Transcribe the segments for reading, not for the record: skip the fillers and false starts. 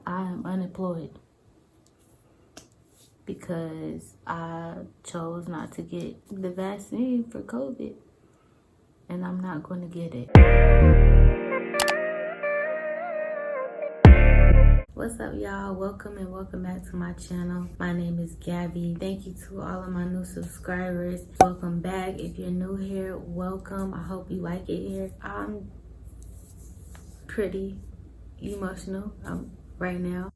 I am unemployed because I chose not to get the vaccine for COVID, and I'm not going to get it. What's up, y'all? Welcome back to my channel. My name is Gabby. Thank you to all of my new subscribers. Welcome back. If you're new here, welcome. I hope you like it here. I'm pretty emotional right now.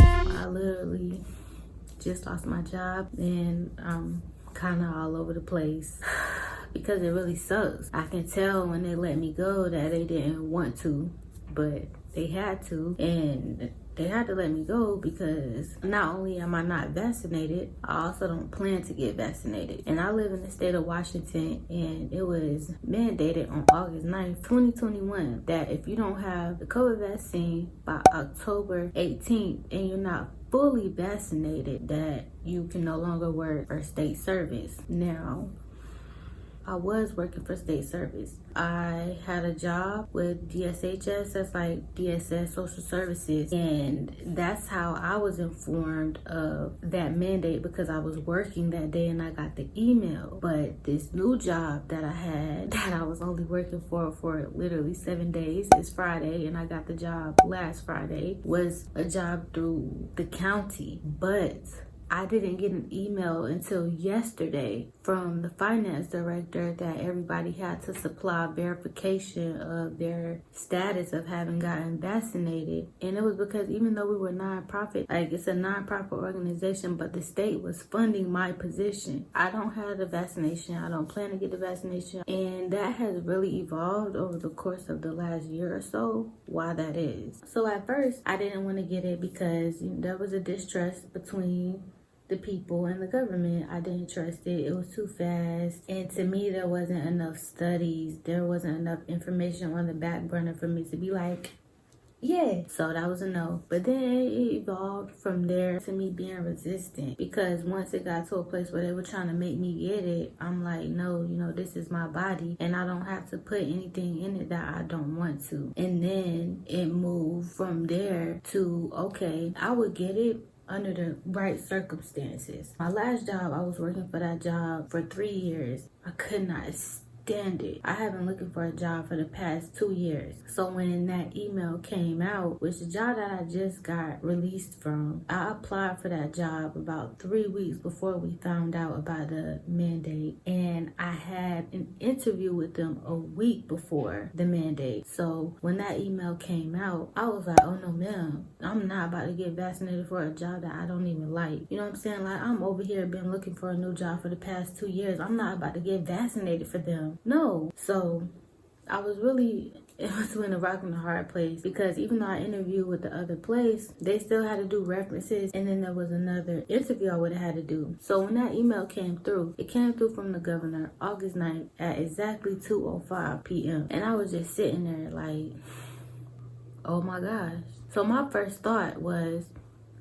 I literally just lost my job and I'm kind of all over the place because it really sucks. I can tell when they let me go that they didn't want to, but they had to, and they had to let me go because not only am I not vaccinated, I also don't plan to get vaccinated. And I live in the state of Washington, and it was mandated on August 9th, 2021, that if you don't have the COVID vaccine by October 18th and you're not fully vaccinated, that you can no longer work for state service. Now, I was working for state service. I had a job with DSHS, that's like DSS Social Services, and that's how I was informed of that mandate because I was working that day and I got the email. But this new job that I had, that I was only working for literally 7 days, is Friday, and I got the job last Friday, was a job through the county. But I didn't get an email until yesterday from the finance director that everybody had to supply verification of their status of having gotten vaccinated. And it was because even though we were nonprofit, like it's a nonprofit organization, but the state was funding my position. I don't have the vaccination. I don't plan to get the vaccination. And that has really evolved over the course of the last year or so, why that is. So at first, I didn't want to get it because there was a distrust between the people and the government. I didn't trust it. It was too fast. And to me, there wasn't enough studies. There wasn't enough information on the back burner for me to be like, yeah. So that was a no. But then it evolved from there to me being resistant, because once it got to a place where they were trying to make me get it, I'm like, no, this is my body and I don't have to put anything in it that I don't want to. And then it moved from there to, okay, I would get it under the right circumstances. My last job, I was working for that job for 3 years. I could not stand it. I have been looking for a job for the past 2 years. So when that email came out, which the job that I just got released from, I applied for that job about 3 weeks before we found out about the mandate. And I had an interview with them a week before the mandate. So when that email came out, I was like, oh no ma'am, I'm not about to get vaccinated for a job that I don't even like. You know what I'm saying? Like, I'm over here been looking for a new job for the past 2 years. I'm not about to get vaccinated for them. No. So I was really in between a rock and a hard place, because even though I interviewed with the other place, they still had to do references, and then there was another interview I would have had to do. So when that email came through, it came through from the governor August 9th at exactly 2:05 p.m. And I was just sitting there like, oh my gosh. So my first thought was,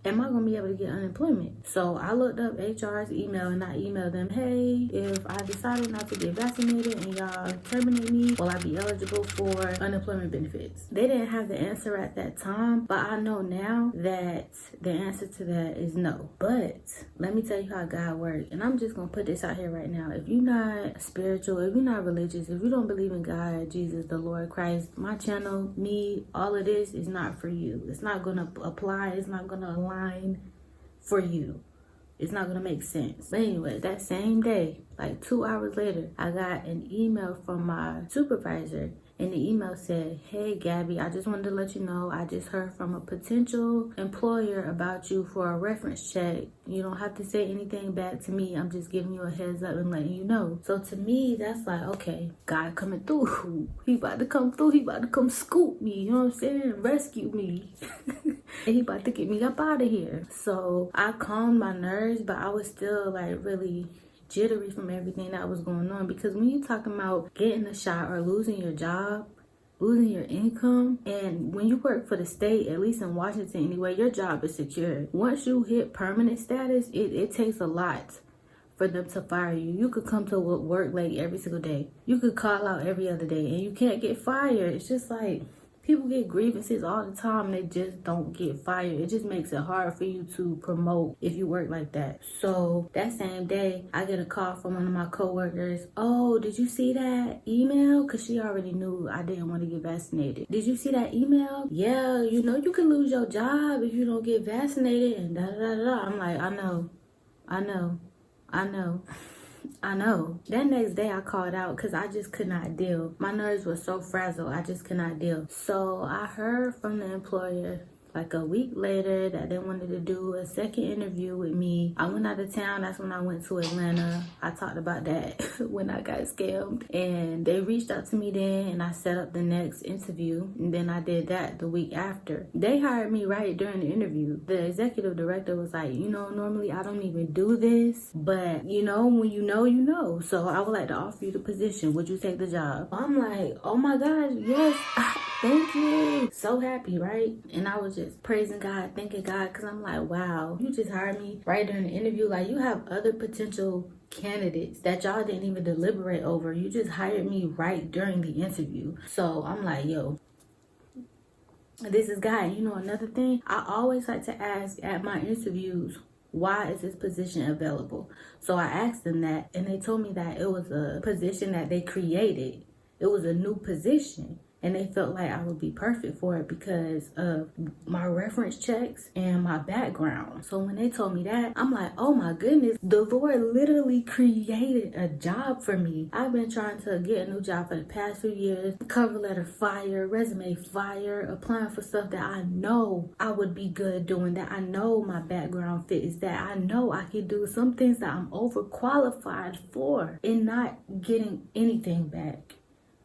am I going to be able to get unemployment? So I looked up HR's email and I emailed them, hey, if I decided not to get vaccinated and y'all terminate me, will I be eligible for unemployment benefits? They didn't have the answer at that time, but I know now that the answer to that is no. But let me tell you how God works. And I'm just going to put this out here right now. If you're not spiritual, if you're not religious, if you don't believe in God, Jesus, the Lord Christ, my channel, me, all of this is not for you. It's not going to apply. It's not going to align for you. It's not gonna make sense. But anyway, that same day, like 2 hours later, I got an email from my supervisor, and the email said, hey Gabby, I just wanted to let you know I just heard from a potential employer about you for a reference check. You don't have to say anything back to me. I'm just giving you a heads up and letting you know. So to me, that's like, okay, God coming through. He about to come through. He about to come scoop me, you know what I'm saying? Rescue me. And he about to get me up out of here. So I calmed my nerves, but I was still like really jittery from everything that was going on, because when you're talking about getting a shot or losing your job, losing your income, and when you work for the state, at least in Washington anyway, your job is secure. Once you hit permanent status, it takes a lot for them to fire you. You could come to work late every single day. You could call out every other day and you can't get fired. It's just like, people get grievances all the time and they just don't get fired. It just makes it hard for you to promote if you work like that. So that same day, I get a call from one of my coworkers. Oh, did you see that email? Because she already knew I didn't want to get vaccinated. Did you see that email? Yeah, you know you can lose your job if you don't get vaccinated and da da da da. I'm like, I know. That next day I called out because I just could not deal. My nerves were so frazzled, I just could not deal. So I heard from the employer like a week later that they wanted to do a second interview with me. I went out of town. That's when I went to Atlanta. I talked about that when I got scammed. And they reached out to me then and I set up the next interview. And then I did that the week after. They hired me right during the interview. The executive director was like, you know, normally I don't even do this. But, you know, when you know, you know. So I would like to offer you the position. Would you take the job? I'm like, oh my God, yes. Thank you. So happy, right? And I was just praising God, thanking God, because I'm like, wow, you just hired me right during the interview. Like, you have other potential candidates that y'all didn't even deliberate over. You just hired me right during the interview. So I'm like, yo, this is God. You know, another thing, I always like to ask at my interviews, why is this position available? So I asked them that, and they told me that it was a position that they created. It was a new position. And they felt like I would be perfect for it because of my reference checks and my background. So when they told me that, I'm like, oh my goodness, the Lord literally created a job for me. I've been trying to get a new job for the past few years. Cover letter fire, resume fire, applying for stuff that I know I would be good doing, that I know my background fits, that I know I can do some things that I'm overqualified for, and not getting anything back.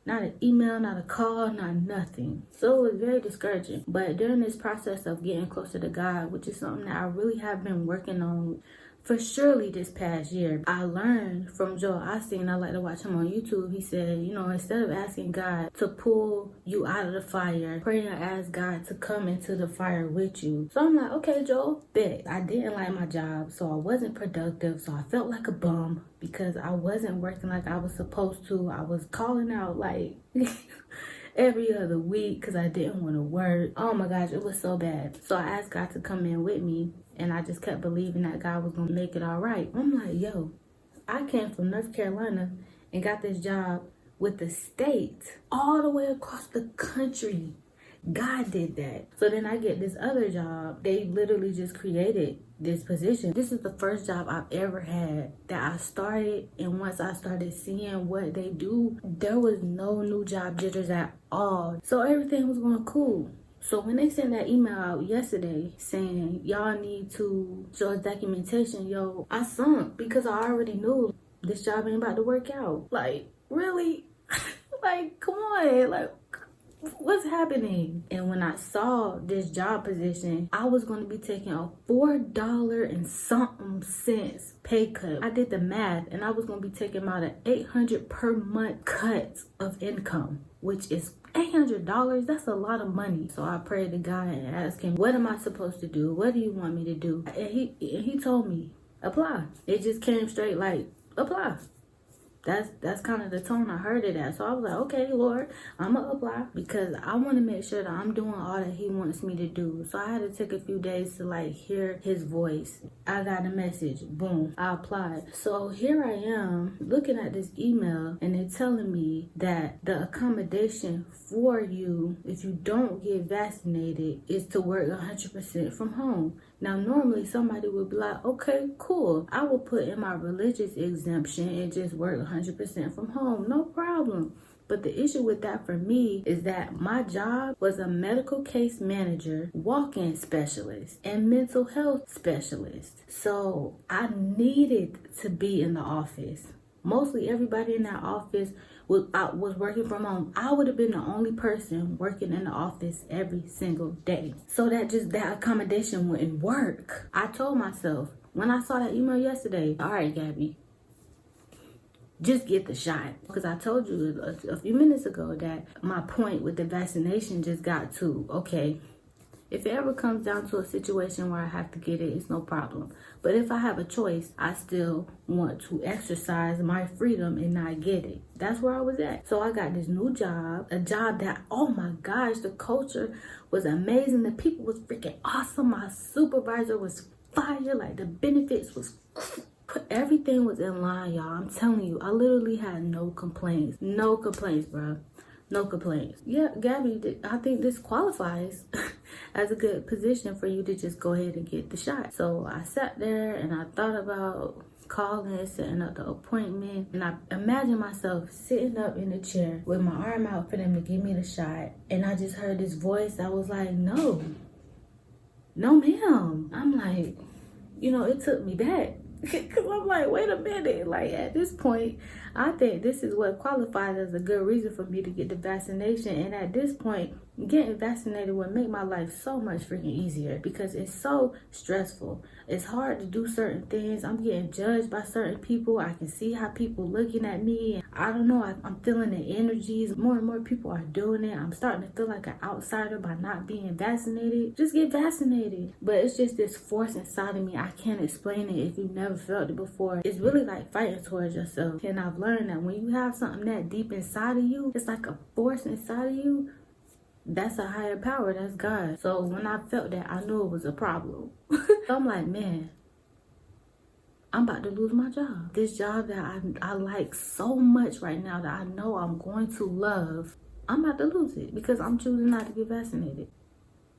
Not an email, not a call, not nothing. So it was very discouraging. But during this process of getting closer to God, which is something that I really have been working on for surely this past year, I learned from Joel Osteen. I like to watch him on YouTube. He said, you know, instead of asking God to pull you out of the fire, pray and ask God to come into the fire with you. So I'm like, okay, Joel, bet. I didn't like my job, so I wasn't productive. So I felt like a bum because I wasn't working like I was supposed to. I was calling out like every other week because I didn't want to work. Oh my gosh, it was so bad. So I asked God to come in with me. And I just kept believing that God was going to make it all right. I'm like, yo, I came from North Carolina and got this job with the state all the way across the country. God did that. So then I get this other job. They literally just created this position. This is the first job I've ever had that I started. And once I started seeing what they do, there was no new job jitters at all. So everything was going cool. So when they sent that email out yesterday saying y'all need to show us documentation, yo, I sunk because I already knew this job ain't about to work out. Like, really? Like, come on. Like, what's happening? And when I saw this job position, I was going to be taking a $4 and something cents pay cut. I did the math and I was going to be taking about an $800 per month cut of income, which is $800. That's a lot of money. So I prayed to God and asked him, what am I supposed to do? What do you want me to do? And he told me, apply. It just came straight like, apply. That's kind of the tone I heard it at. So I was like, okay, Lord, I'm going to apply because I want to make sure that I'm doing all that he wants me to do. So I had to take a few days to like hear his voice. I got a message. Boom. I applied. So here I am looking at this email and they're telling me that the accommodation for you, if you don't get vaccinated, is to work 100% from home. Now, normally somebody would be like, okay, cool. I will put in my religious exemption and just work 100% from home. No problem. But the issue with that for me is that my job was a medical case manager, walk-in specialist, and mental health specialist. So I needed to be in the office. Mostly everybody in that office was working from home. I would have been the only person working in the office every single day. So that accommodation wouldn't work. I told myself when I saw that email yesterday, all right, Gabby, just get the shot. Because I told you a few minutes ago that my point with the vaccination just got to, okay, If it ever comes down to a situation where I have to get it, it's no problem. But if I have a choice, I still want to exercise my freedom and not get it. That's where I was at. So I got this new job, a job that, oh my gosh, the culture was amazing. The people was freaking awesome. My supervisor was fire. Like, the benefits was everything was in line, y'all. I'm telling you, I literally had no complaints. No complaints, bro. No complaints. Yeah, Gabby, I think this qualifies as a good position for you to just go ahead and get the shot. So I sat there and I thought about calling, setting up the appointment, and I imagined myself sitting up in the chair with my arm out for them to give me the shot, and I just heard this voice that was like, no ma'am. I'm like, it took me back. Because I'm like, wait a minute. Like, at this point, I think this is what qualifies as a good reason for me to get the vaccination. And at this point, getting vaccinated would make my life so much freaking easier, because it's so stressful. It's hard to do certain things. I'm getting judged by certain people. I can see how people looking at me. And I don't know. I'm feeling the energies. More and more people are doing it. I'm starting to feel like an outsider by not being vaccinated. Just get vaccinated. But it's just this force inside of me. I can't explain it if you've never felt it before. It's really like fighting towards yourself. And I've learned that when you have something that deep inside of you, it's like a force inside of you. That's a higher power. That's God. So when I felt that, I knew it was a problem. I'm like, man, I'm about to lose my job. This job that I like so much right now, that I know I'm going to love, I'm about to lose it because I'm choosing not to get vaccinated.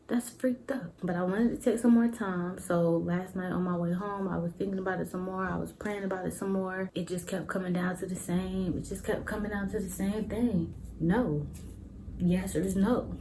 That's freaked up. But I wanted to take some more time. So last night on my way home, I was thinking about it some more. I was praying about it some more. It just kept coming down to the same. It just kept coming down to the same thing. No. Yes or no.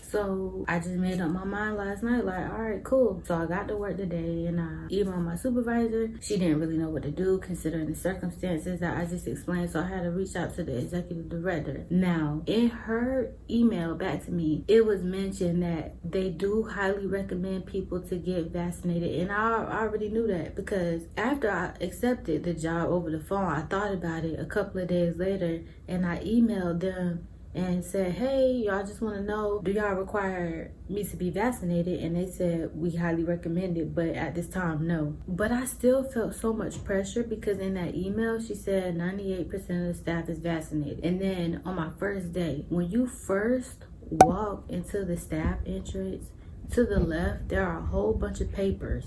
So I just made up my mind last night, like, all right, cool. So I got to work today and I emailed my supervisor. She didn't really know what to do considering the circumstances that I just explained. So I had to reach out to the executive director. Now, in her email back to me, it was mentioned that they do highly recommend people to get vaccinated. And I already knew that, because after I accepted the job over the phone, I thought about it a couple of days later and I emailed them and said, hey, y'all, just want to know, do y'all require me to be vaccinated? And they said, we highly recommend it, but at this time, no. But I still felt so much pressure, because in that email, she said 98% of the staff is vaccinated. And then on my first day, when you first walk into the staff entrance, to the left, there are a whole bunch of papers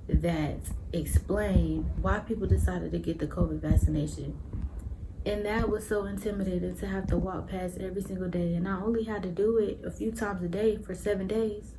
that explain why people decided to get the COVID vaccination. And that was so intimidating to have to walk past every single day. And I only had to do it a few times a day for 7 days.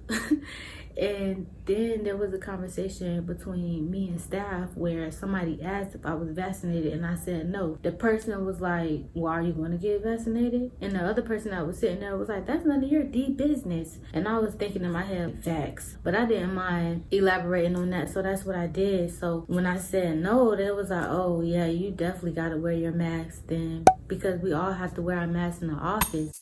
And then there was a conversation between me and staff where somebody asked if I was vaccinated and I said no. The person was like, well, are you going to get vaccinated? And the other person that was sitting there was like, that's none of your business. And I was thinking in my head, facts. But I didn't mind elaborating on that, so that's what I did. So when I said no, they was like, oh yeah, you definitely got to wear your mask then, because we all have to wear our masks in the office.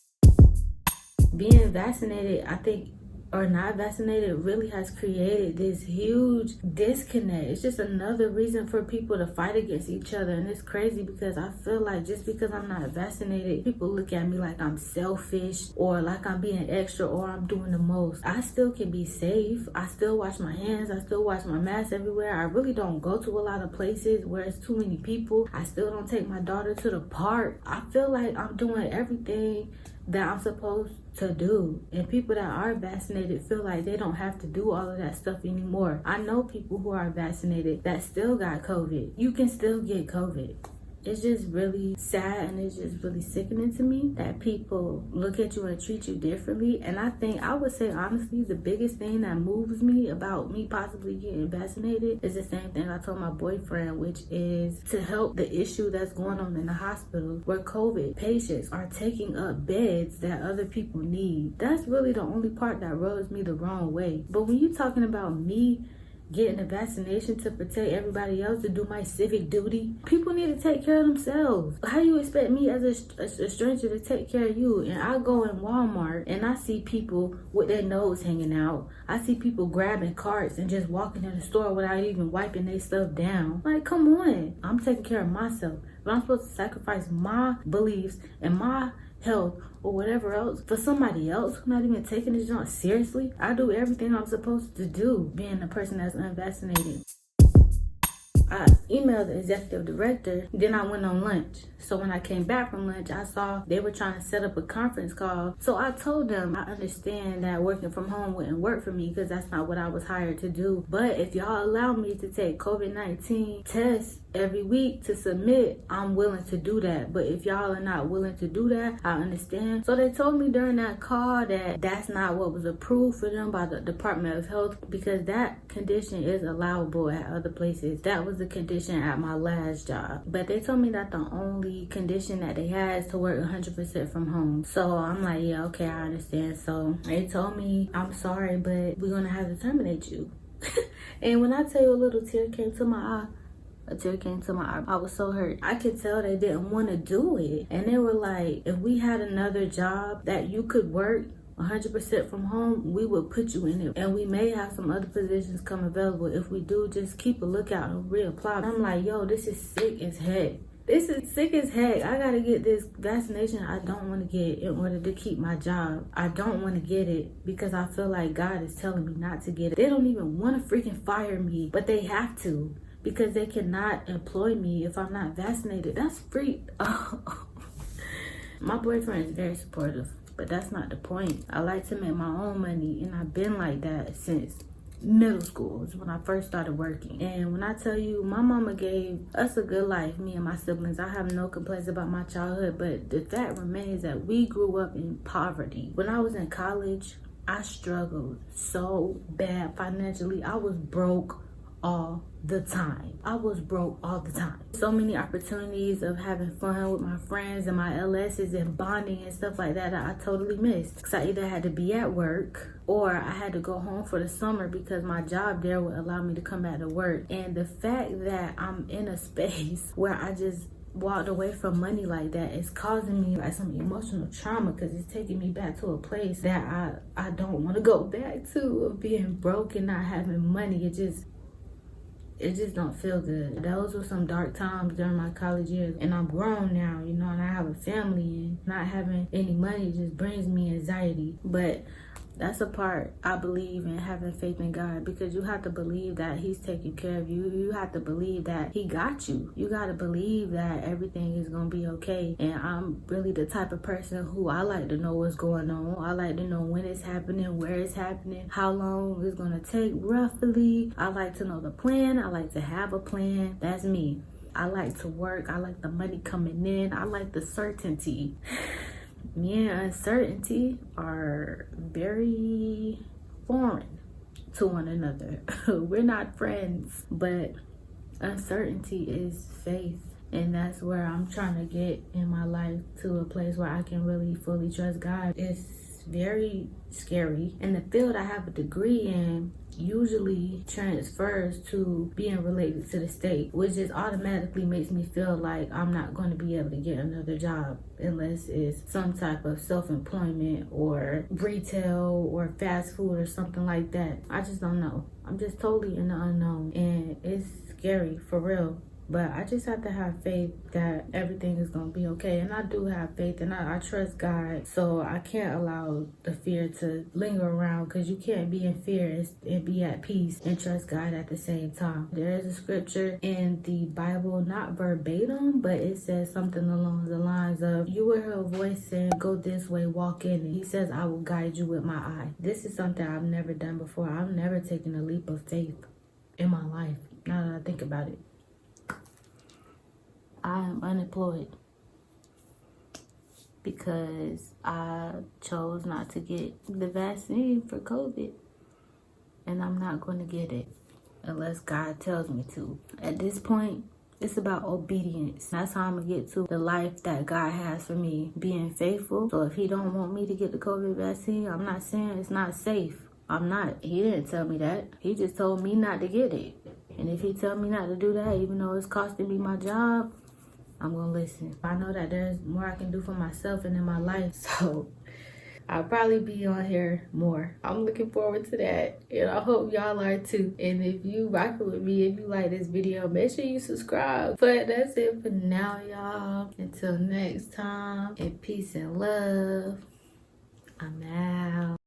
Being vaccinated, I think, or not vaccinated, really has created this huge disconnect. It's just another reason for people to fight against each other. And it's crazy, because I feel like just because I'm not vaccinated, people look at me like I'm selfish or like I'm being extra or I'm doing the most. I still can be safe. I still wash my hands. I still wash my mask everywhere. I really don't go to a lot of places where it's too many people. I still don't take my daughter to the park. I feel like I'm doing everything that I'm supposed to do. And people that are vaccinated feel like they don't have to do all of that stuff anymore. I know people who are vaccinated that still got COVID. You can still get COVID. It's just really sad, and it's just really sickening to me that people look at you and treat you differently. And I would say honestly, the biggest thing that moves me about me possibly getting vaccinated is the same thing I told my boyfriend, which is to help the issue that's going on in the hospital where COVID patients are taking up beds that other people need. That's really the only part that rubs me the wrong way. But when you're talking about me getting a vaccination to protect everybody else, to do my civic duty, people need to take care of themselves. How do you expect me as a stranger to take care of you? And I go in Walmart and I see people with their nose hanging out. I see people grabbing carts and just walking in the store without even wiping their stuff down. Like, come on. I'm taking care of myself, but I'm supposed to sacrifice my beliefs and my health or whatever else for somebody else who's not even taking this joint seriously. I do everything I'm supposed to do being a person that's unvaccinated. I emailed the executive director, then I went on lunch. So when I came back from lunch, I saw they were trying to set up a conference call. So I told them I understand that working from home wouldn't work for me because that's not what I was hired to do. But if y'all allow me to take COVID-19 tests every week to submit, I'm willing to do that. But if y'all are not willing to do that, I understand. So they told me during that call that that's not what was approved for them by the Department of Health, because that condition is allowable at other places. That was the condition at my last job. But they told me that the only condition that they had is to work 100% from home. So I'm like, yeah, okay, I understand. So they told me, I'm sorry, but we're gonna have to terminate you. And when I tell you a little tear came to my eye, I was so hurt. I could tell they didn't want to do it. And they were like, if we had another job that you could work 100% from home, we will put you in it. And we may have some other positions come available. If we do, just keep a lookout and reapply. I'm like, yo, this is sick as heck. This is sick as heck. I gotta get this vaccination I don't want to get in order to keep my job. I don't want to get it because I feel like God is telling me not to get it. They don't even want to freaking fire me, but they have to because they cannot employ me if I'm not vaccinated. That's free. My boyfriend is very supportive, but that's not the point. I like to make my own money, and I've been like that since middle school is when I first started working. And when I tell you, my mama gave us a good life, me and my siblings. I have no complaints about my childhood, but the fact remains that we grew up in poverty. When I was in college, I struggled so bad financially. I was broke all the time. So many opportunities of having fun with my friends and my LSs and bonding and stuff like that I totally missed. Because I either had to be at work or I had to go home for the summer because my job there would allow me to come back to work. And the fact that I'm in a space where I just walked away from money like that is causing me like some emotional trauma, because it's taking me back to a place that I don't want to go back to, of being broke and not having money. It just don't feel good. Those were some dark times during my college years, and I'm grown now, you know, and I have a family, and not having any money just brings me anxiety. But that's a part I believe in, having faith in God, because you have to believe that He's taking care of you. You have to believe that He got you. You got to believe that everything is going to be okay. And I'm really the type of person who I like to know what's going on. I like to know when it's happening, where it's happening, how long it's going to take roughly. I like to know the plan. I like to have a plan. That's me. I like to work. I like the money coming in. I like the certainty. Me and uncertainty are very foreign to one another. We're not friends, but uncertainty is faith. And that's where I'm trying to get in my life, to a place where I can really fully trust God. It's very scary. And the field I have a degree in usually transfers to being related to the state, which just automatically makes me feel like I'm not going to be able to get another job unless it's some type of self-employment or retail or fast food or something like that. I just don't know. I'm just totally in the unknown, and it's scary for real. But I just have to have faith that everything is going to be okay. And I do have faith, and I trust God. So I can't allow the fear to linger around, because you can't be in fear and be at peace and trust God at the same time. There is a scripture in the Bible, not verbatim, but it says something along the lines of, you will hear a voice saying, go this way, walk in it. He says, I will guide you with my eye. This is something I've never done before. I've never taken a leap of faith in my life, now that I think about it. I am unemployed because I chose not to get the vaccine for COVID, and I'm not going to get it unless God tells me to. At this point, it's about obedience. That's how I'm going to get to the life that God has for me, being faithful. So if He don't want me to get the COVID vaccine, I'm not saying it's not safe. He didn't tell me that. He just told me not to get it. And if He tell me not to do that, even though it's costing me my job, I'm gonna listen. I know that there's more I can do for myself and in my life, so I'll probably be on here more. I'm looking forward to that, and I hope y'all are too. And if you rocking with me, if you like this video, make sure you subscribe. But that's it for now, y'all. Until next time, and peace and love. I'm out.